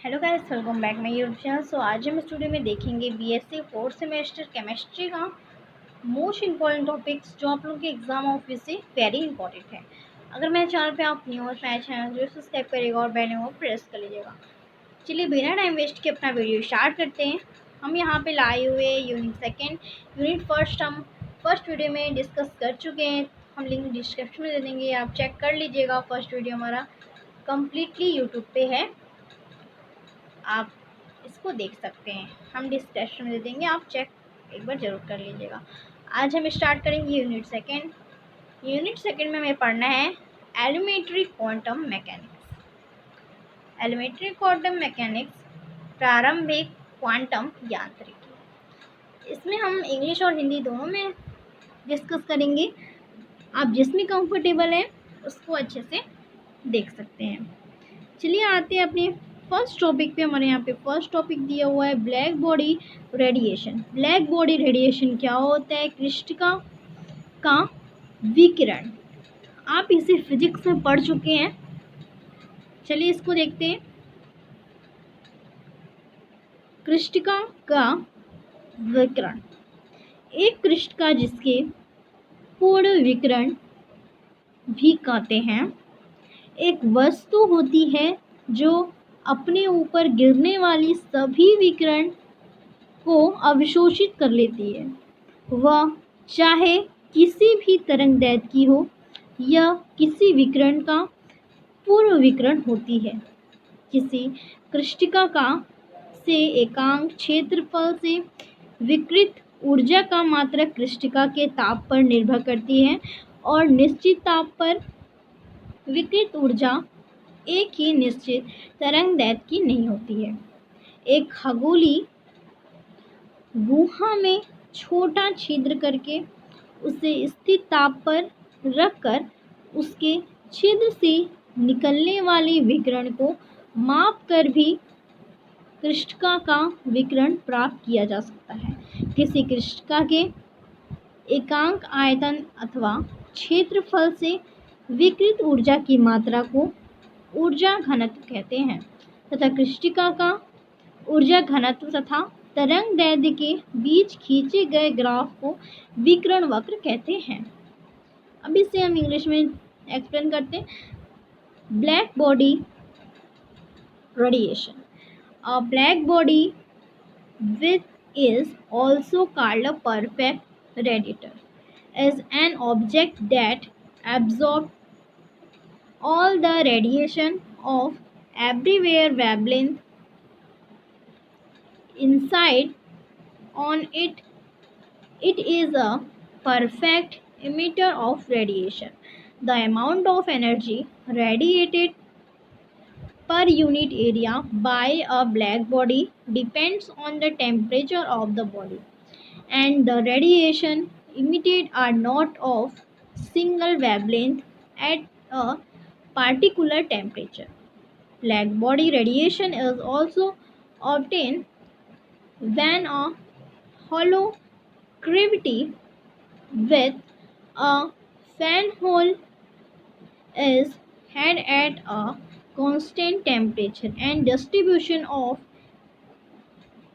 Hello guys, welcome back my YouTube channel. आज हम studio में देखेंगे बीएससी फोर्थ सेमेस्टर केमिस्ट्री का मोस्ट इम्पॉर्टेंट टॉपिक्स जो आप लोगों के एग्जाम ऑफिस से वेरी इंपॉर्टेंट है। अगर मेरे चैनल पे आप न्यू हो तो मेरे चैनल जरूर सब्सक्राइब करिएगा और बेल आइकन को प्रेस कर लीजिएगा। चलिए बिना टाइम वेस्ट के अपना वीडियो स्टार्ट करते हैं। हम यहाँ पे लाए हुए यूनिट सेकेंड यूनिट फर्स्ट हम फर्स्ट वीडियो में डिस्कस कर चुके हैं। हम लिंक डिस्क्रिप्शन में दे देंगे, आप चेक कर लीजिएगा। फर्स्ट वीडियो हमारा कम्प्लीटली यूट्यूब पे है, आप इसको देख सकते हैं। हम डिस्क्रिप्शन में दे देंगे, आप चेक एक बार ज़रूर कर लीजिएगा। आज हम स्टार्ट करेंगे यूनिट सेकेंड। यूनिट सेकेंड में हमें पढ़ना है elementary quantum mechanics. Elementary quantum mechanics प्रारंभिक क्वांटम यांत्रिकी। इसमें हम इंग्लिश और हिंदी दोनों में डिस्कस करेंगे। आप जिसमें कंफर्टेबल है उसको अच्छे से देख सकते हैं। चलिए आते हैं अपने फर्स्ट टॉपिक पे। हमारे यहाँ पे फर्स्ट टॉपिक दिया हुआ है black body radiation. Black body radiation क्या होता है? कृष्णिका का विकिरण। आप इसे फिजिक्स में पढ़ चुके हैं। चलिए इसको देखते हैं। कृष्णिका का विकिरण एक कृष्णिका जिसके पूर्ण विकिरण भी कहते हैं, एक वस्तु होती है जो अपने ऊपर गिरने वाली सभी विकिरण को अवशोषित कर लेती है। वह चाहे किसी भी तरंगदैर्घ्य की हो या किसी विकिरण का पूर्व विकिरण होती है। किसी कृष्णिका का से एकांक क्षेत्रफल से विकृत ऊर्जा का मात्रा कृष्णिका के ताप पर निर्भर करती है और निश्चित ताप पर विकृत ऊर्जा एक ही निश्चित तरंगदैर्घ्य की नहीं होती है। एक खगोली गुहा में छोटा छिद्र करके उसे स्थिर ताप पर रखकर उसके छिद्र से निकलने वाले विकिरण को माप कर भी कृष्णिका का विकिरण प्राप्त किया जा सकता है। किसी कृष्णिका के एकांक आयतन अथवा क्षेत्रफल से विकृत ऊर्जा की मात्रा को ऊर्जा घनत्व कहते हैं तथा कृष्णिका का ऊर्जा घनत्व तथा तरंगदैर्घ्य के बीच खींचे गए ग्राफ को विकिरण वक्र कहते हैं। अब इसे हम इंग्लिश में एक्सप्लेन करते हैं। Black body radiation. A black body which is also called a perfect radiator is an object that absorbs all the radiation of everywhere wavelength inside on it. It is a perfect emitter of radiation. The amount of energy radiated per unit area by a black body depends on the temperature of the body, and the radiation emitted are not of single wavelength at a particular temperature. Black body radiation is also obtained when a hollow cavity with a fan hole is had at a constant temperature and distribution of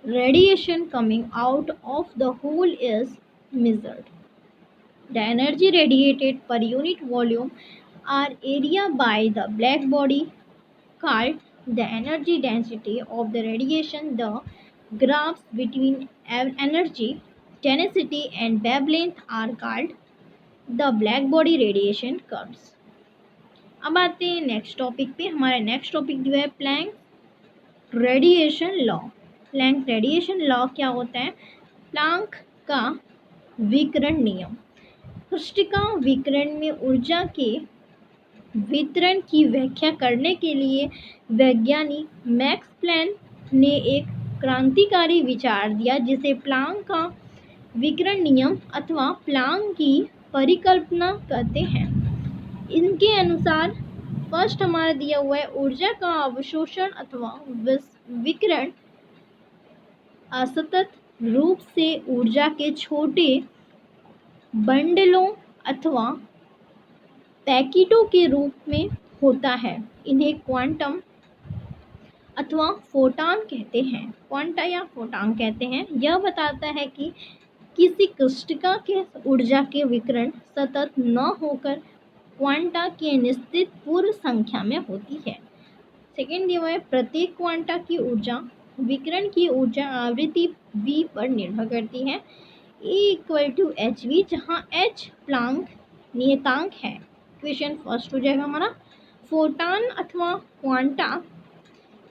radiation coming out of the hole is measured. The energy radiated per unit volume or area by the black body called the energy density of the radiation. The graphs between energy density and wavelength are called the black body radiation curves. अब आते हैं next topic पे। हमारा next topic जो है Planck radiation law. Planck radiation law क्या होता है? प्लैंक का विकिरण नियम। कृष्णिका विकिरण में ऊर्जा के वितरण की व्याख्या करने के लिए वैज्ञानिक मैक्स प्लैंक ने एक क्रांतिकारी विचार दिया जिसे प्लैंक का विकिरण नियम अथवा प्लैंक की परिकल्पना कहते हैं। इनके अनुसार फर्स्ट हमारा दिया हुआ है ऊर्जा का अवशोषण अथवा विकिरण असतत रूप से ऊर्जा के छोटे बंडलों अथवा पैकेटों के रूप में होता है। इन्हें क्वांटम अथवा फोटान कहते हैं, क्वांटा या फोटान कहते हैं। यह बताता है कि किसी कोशिका के ऊर्जा के विकिरण सतत न होकर क्वांटा की निश्चित पूर्व संख्या में होती है। सेकेंड दिया है, प्रत्येक क्वांटा की ऊर्जा विकिरण की ऊर्जा आवृत्ति v पर निर्भर करती है। E equal to h v, जहाँ h प्लांक नियतांक है। क्वेश्चन फर्स्ट हो जाएगा हमारा, फोटान अथवा क्वांटा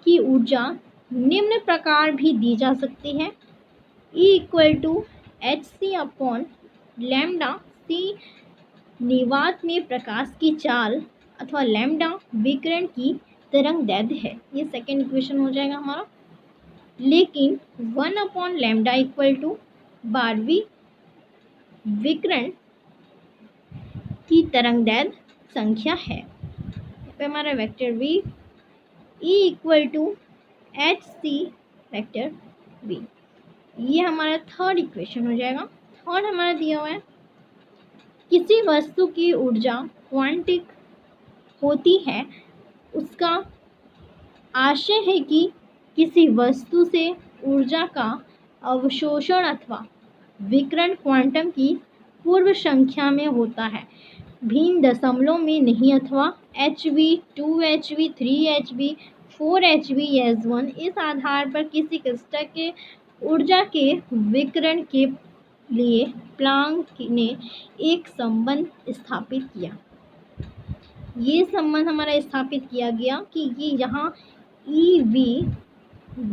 की ऊर्जा निम्न प्रकार भी दी जा सकती है। E equal to H C upon lambda, C निवात में प्रकाश की चाल अथवा लैम्डा विकिरण की तरंग दैर्ध्य है। ये सेकेंड इक्वेशन हो जाएगा हमारा। लेकिन 1 अपॉन लैम्डा इक्वल टू 12वीं विकिरण की तरंग दैर्ध्य संख्या है। यहाँ पे हमारा vector v, E equal to H c vector v। ये हमारा थर्ड इक्वेशन हो जाएगा। थर्ड हमारा दिया हुआ है, किसी वस्तु की ऊर्जा क्वांटिक होती है, उसका आशय है कि किसी वस्तु से ऊर्जा का अवशोषण अथवा विकिरण क्वांटम की पूर्व संख्या में होता है, भिन्न दशमलव में नहीं, अथवा HV 2HV 3HV 4HV S1। इस आधार पर किसी क्रिस्टल के ऊर्जा के विकिरण के लिए प्लांक ने एक संबंध स्थापित किया। ये संबंध हमारा स्थापित किया गया कि ये यहाँ EV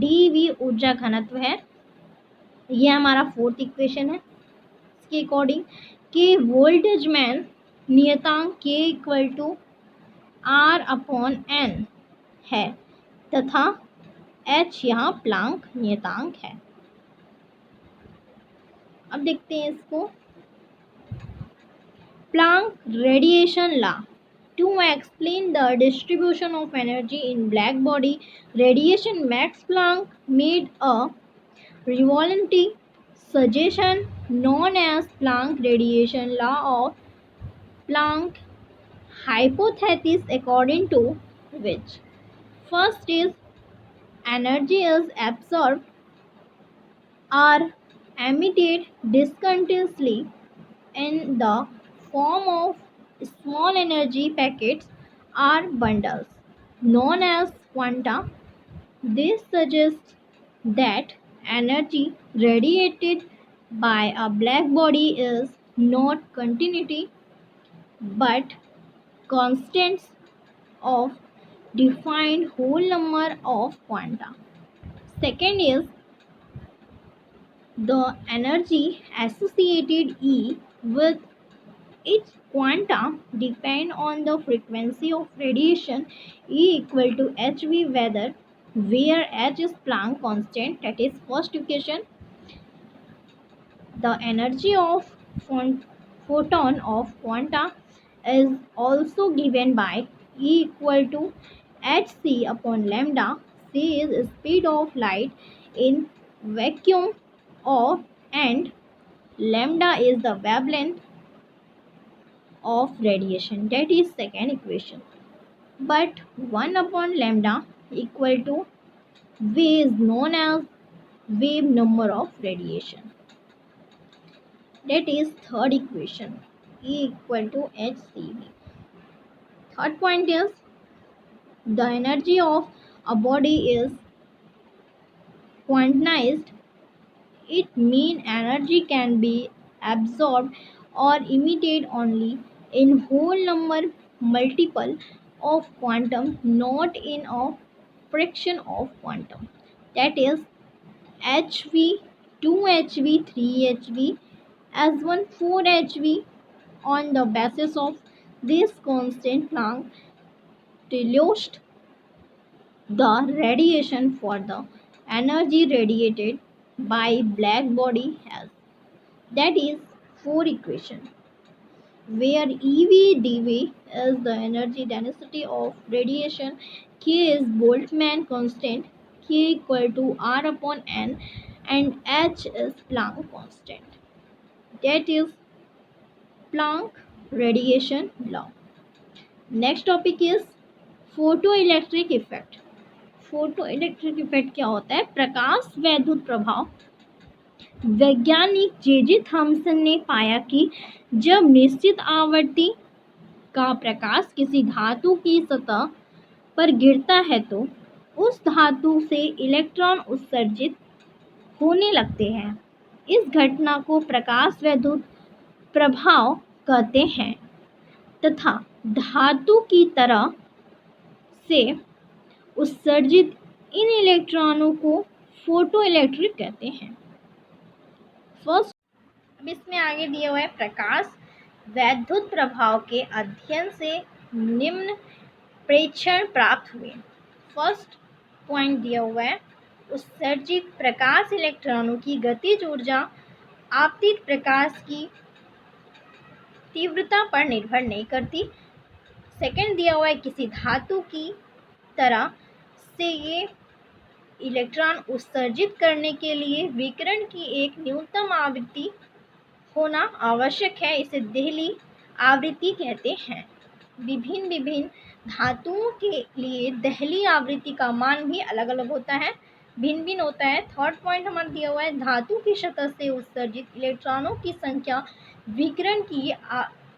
DV ऊर्जा घनत्व है। ये हमारा फोर्थ इक्वेशन है। इसके अकॉर्डिंग के वोल्टेज मैन नियतांक K equal to R upon N है तथा H यहाँ प्लांक नियतांक है। अब देखते हैं इसको, Planck radiation law. To explain the distribution of energy in black body radiation, Max Planck made a revolutionary suggestion known as Planck radiation law or Planck hypothesis, according to which first is energy is absorbed or emitted discontinuously in the form of small energy packets or bundles known as quanta. This suggests that energy radiated by a black body is not continuity but constants of defined whole number of quanta. Second is the energy associated E with each quanta depend on the frequency of radiation E equal to hv, whether where h is Planck constant, that is first equation. The energy of photon of quanta is also given by E equal to hc upon lambda. C is speed of light in vacuum of, and lambda is the wavelength of radiation, that is second equation. But 1 upon lambda equal to v is known as wave number of radiation, that is third equation. E equal to hcv. Third point is the energy of a body is quantized. It means energy can be absorbed or emitted only in whole number multiple of quantum, not in a fraction of quantum. That is hv, 2hv, 3hv, s1, 4hv. On the basis of this constant, Planck deduced the radiation for the energy radiated by black body has, that is 4 equation, where EV dV is the energy density of radiation, K is Boltzmann constant, K equal to R upon N, and H is Planck constant. That is Planck radiation law. Next topic is photoelectric effect. Photo electric effect क्या होता है? प्रकाश वैद्युत प्रभाव। वैज्ञानिक J Thomson ने पाया कि जब निश्चित आवृत्ति का प्रकाश किसी धातु की सतह पर गिरता है तो उस धातु से इलेक्ट्रॉन उत्सर्जित होने लगते हैं। इस घटना को प्रकाश वैद्युत प्रभाव कहते हैं तथा धातु की तरह से उत्सर्जित इन इलेक्ट्रॉनों को फोटो इलेक्ट्रिक कहते हैं। फर्स्ट, अब इसमें आगे दिया हुआ है प्रकाश वैद्युत प्रभाव के अध्ययन से निम्न प्रेक्षण प्राप्त हुए। फर्स्ट पॉइंट दिया हुआ है, उत्सर्जित प्रकाश इलेक्ट्रॉनों की गतिज ऊर्जा आपतित प्रकाश की तीव्रता पर निर्भर नहीं करती। सेकंड दिया हुआ है, किसी धातु की तरह से ये इलेक्ट्रॉन उत्सर्जित करने के लिए विकिरण की एक न्यूनतम आवृत्ति होना आवश्यक है, इसे देहली आवृत्ति कहते हैं। विभिन्न धातुओं के लिए देहली आवृत्ति का मान भी अलग अलग होता है, भिन्न भिन्न होता है। थर्ड पॉइंट हमारा दिया हुआ है, धातु की सतह से उत्सर्जित इलेक्ट्रॉनों की संख्या विकिरण की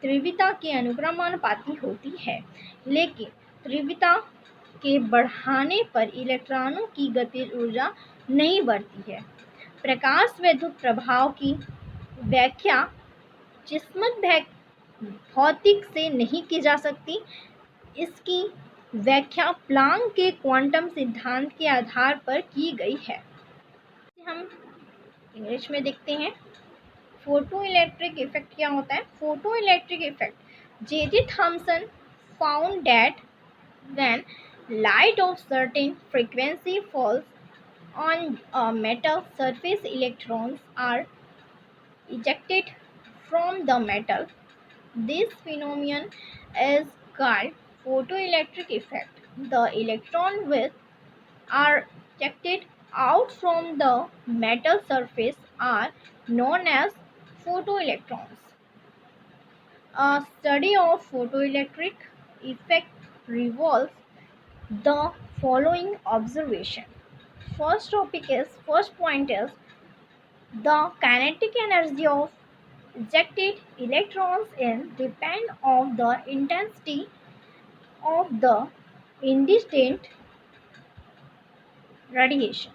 तीव्रता के अनुक्रमानुपाती होती है, लेकिन तीव्रता के बढ़ाने पर इलेक्ट्रॉनों की गतिज ऊर्जा नहीं बढ़ती है। प्रकाश वैद्युत प्रभाव की व्याख्या जिस्मत भौतिक से नहीं की जा सकती। इसकी व्याख्या प्लांक के क्वांटम सिद्धांत के आधार पर की गई है। हम इंग्लिश में देखते हैं, फोटो इलेक्ट्रिक इफेक्ट क्या होता है? Photo electric effect, J Thomson found that when light of certain frequency falls on a metal surface, electrons are ejected from the metal. This phenomenon is called photoelectric effect. The electrons which are ejected out from the metal surface are known as photoelectrons. A study of photoelectric effect revolves the following observation. First point is the kinetic energy of ejected electrons depend on the intensity of the incident radiation.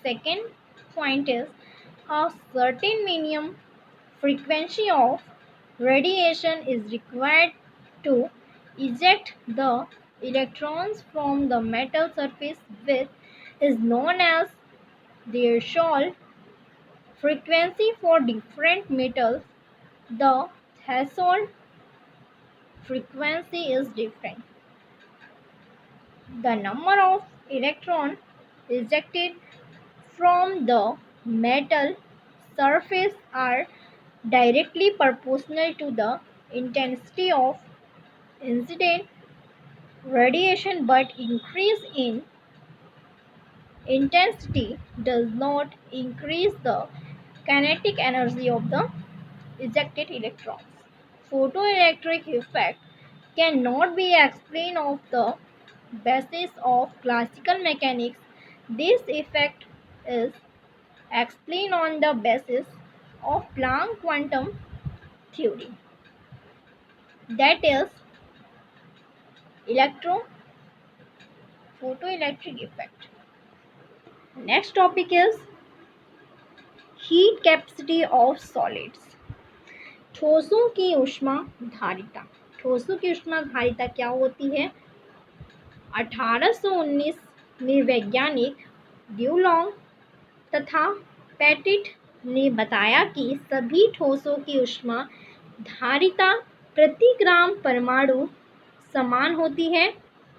Second point is a certain minimum frequency of radiation is required to eject the electrons from the metal surface, which is known as threshold frequency for different metals. The threshold frequency is different. The number of electrons ejected from the metal surface are directly proportional to the intensity of incident radiation, but increase in intensity does not increase the kinetic energy of the ejected electrons. Photoelectric effect cannot be explained on the basis of classical mechanics. This effect is explained on the basis of Planck quantum theory, that is photoelectric effect. Next topic is heat capacity of solids. ठोसों की ऊष्मा धारिता। ठोसों की ऊष्मा धारिता क्या होती है? 1819 में वैज्ञानिक ड्यूलॉन्ग तथा पेटिट ने बताया कि सभी ठोसों की ऊष्मा धारिता प्रति ग्राम परमाणु समान होती है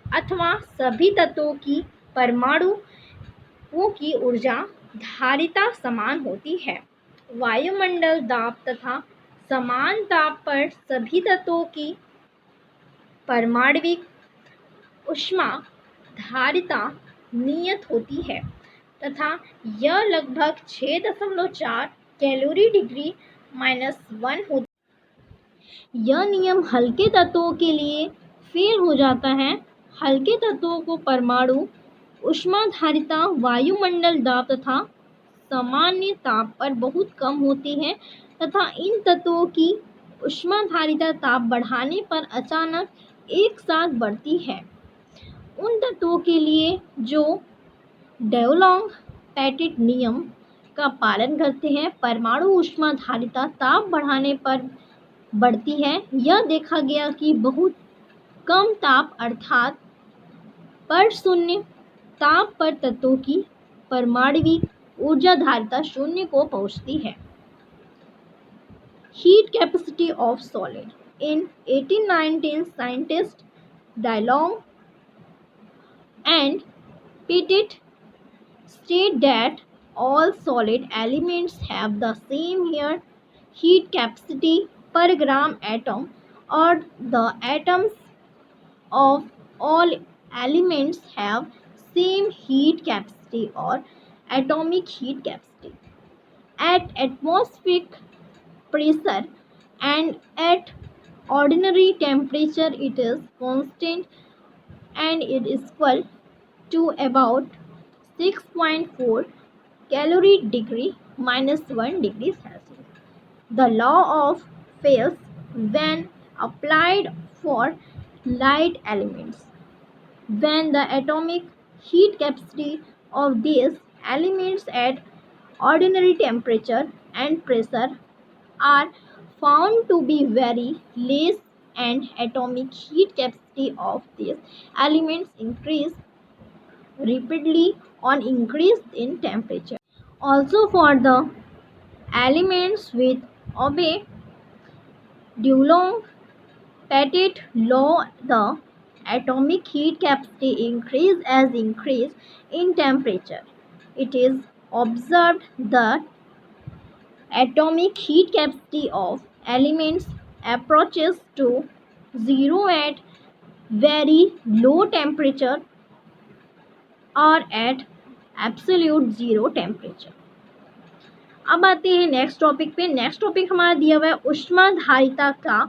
अथवा सभी तत्वों की परमाणुओं की ऊर्जा धारिता समान होती है। वायुमंडल दाब तथा समान ताप पर सभी तत्वों की परमाणविक ऊष्मा धारिता नियत होती है तथा यह लगभग 6.4 कैलोरी डिग्री -1 होती है। यह नियम हल्के तत्वों के लिए फेल हो जाता है। हल्के तत्वों को परमाणु ऊष्माधारिता वायुमंडल दाब तथा सामान्य ताप पर बहुत कम होती है तथा इन तत्वों की ऊष्माधारिता ताप बढ़ाने पर अचानक एक साथ बढ़ती है। उन तत्वों के लिए जो डेवलॉन्ग पेटिट नियम का पालन करते हैं, परमाणु ऊष्माधारिता ताप बढ़ाने पर बढ़ती है। यह देखा गया कि बहुत कम ताप अर्थात पर शून्य ताप पर तत्वों की परमाणविक ऊर्जा धारिता शून्य को पहुंचती है। Heat capacity of solid in 1819 scientist Dulong and Pettit state that all solid elements have the same heat capacity per gram atom, or the atoms of all elements have same heat capacity or atomic heat capacity at atmospheric pressure, and at ordinary temperature it is constant and it is equal to about 6.4 calorie degree minus 1 degree Celsius. The law of phase when applied for light elements. When the atomic heat capacity of these elements at ordinary temperature and pressure are found to be very less, and atomic heat capacity of these elements increase rapidly on increase in temperature. Also for the elements with obey Dulong Pettit law, the atomic heat capacity increase as increase in temperature. It is observed that atomic heat capacity of elements approaches to zero at very low temperature or at absolute zero temperature. अब आते हैं next topic पे। Next topic हमारा दिया हुआ है ऊष्माधारिता का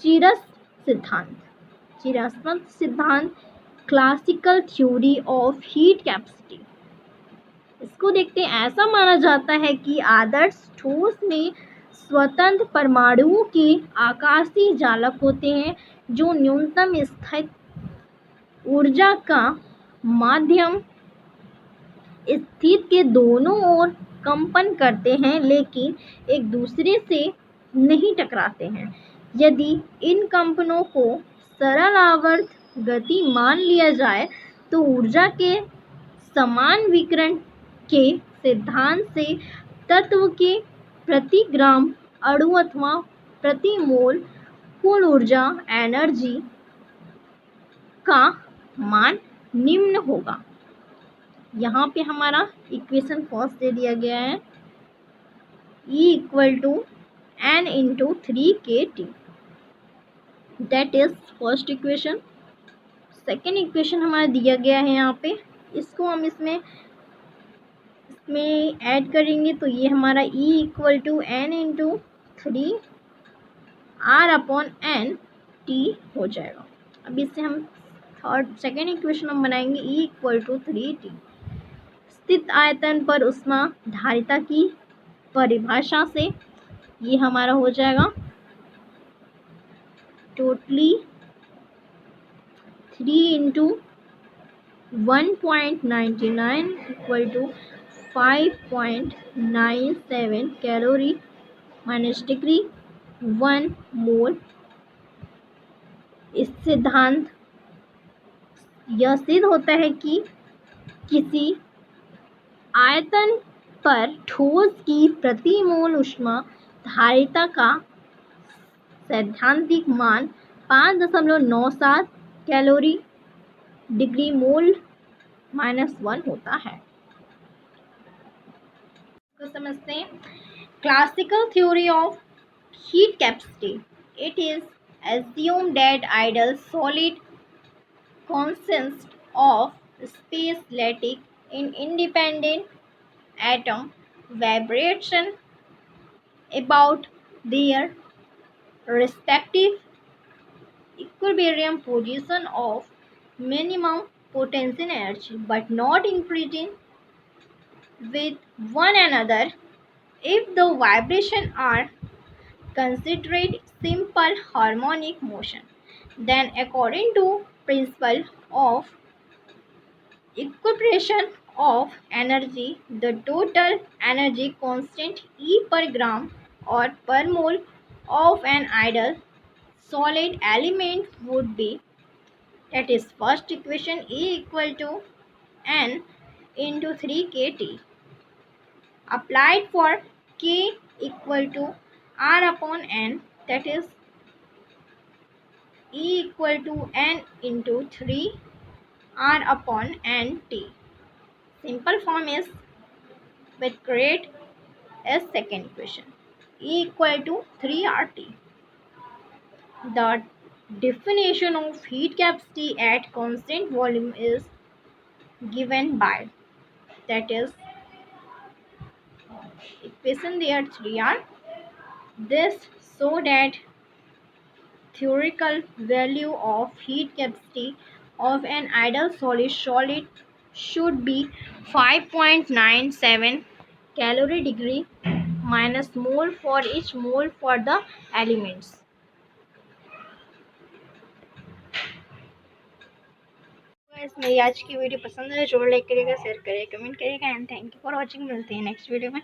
चिरस सिद्धांत। चिरस्मत सिद्धांत, classical theory of heat capacity. इसको देखते हैं। ऐसा माना जाता है कि आदर्श ठोस में स्वतंत्र परमाणुओं के आकाशीय जालक होते हैं जो न्यूनतम स्थित ऊर्जा का माध्यम स्थित के दोनों ओर कंपन करते हैं लेकिन एक दूसरे से नहीं टकराते हैं। यदि इन कंपनों को सरल आवर्त गति मान लिया जाए तो ऊर्जा के समान विकिरण के सिद्धांत से तत्व के प्रति ग्राम अणु अथवा प्रति मोल कुल ऊर्जा एनर्जी का मान निम्न होगा। यहाँ पे हमारा इक्वेशन फर्स्ट दे दिया गया है, E equal to n into 3kT, that is first equation. Second equation हमारा दिया गया है यहाँ पे, इसको हम इसमें ऐड करेंगे तो ये हमारा E equal to n into 3 R upon n T हो जाएगा। अब इससे हम सेकेंड इक्वेशन हम बनाएंगे E इक्वल टू 3T। स्थित आयतन पर ऊष्माधारिता की परिभाषा से ये हमारा हो जाएगा totally 3 into 1.99 equal to 5.97 calorie minus degree 1 mole. इस सिद्धांत यह सिद्ध होता है कि किसी आयतन पर ठोस की प्रति मोल ऊष्माधारिता का सैद्धांतिक मान 5.97 कैलोरी डिग्री मोल माइनस 1 होता है। तो समझते हैं classical theory of heat capacity. It is assumed that ideal solid consists of space-lattice in independent atom vibration about their respective equilibrium position of minimum potential energy but not increasing with one another if the vibration are considered simple harmonic motion. Then according to principle of equilibration of energy, the total energy constant E per gram or per mole of an ideal solid element would be, that is first equation, E equal to N into 3kT applied for K equal to R upon N, that is E equal to N into 3 R upon N T. Simple form is with create as second equation, E equal to 3RT. The definition of heat capacity at constant volume is given by, that is equation there 3R. This so that theoretical value of heat capacity of an ideal solid should be 5.97 calorie degree minus mole for each mole for the elements. Guys मेरी आज की video पसंद है, जरूर like करिएगा, share करिएगा, comment करिएगा and thank you for watching. मिलते हैं नेक्स्ट वीडियो में।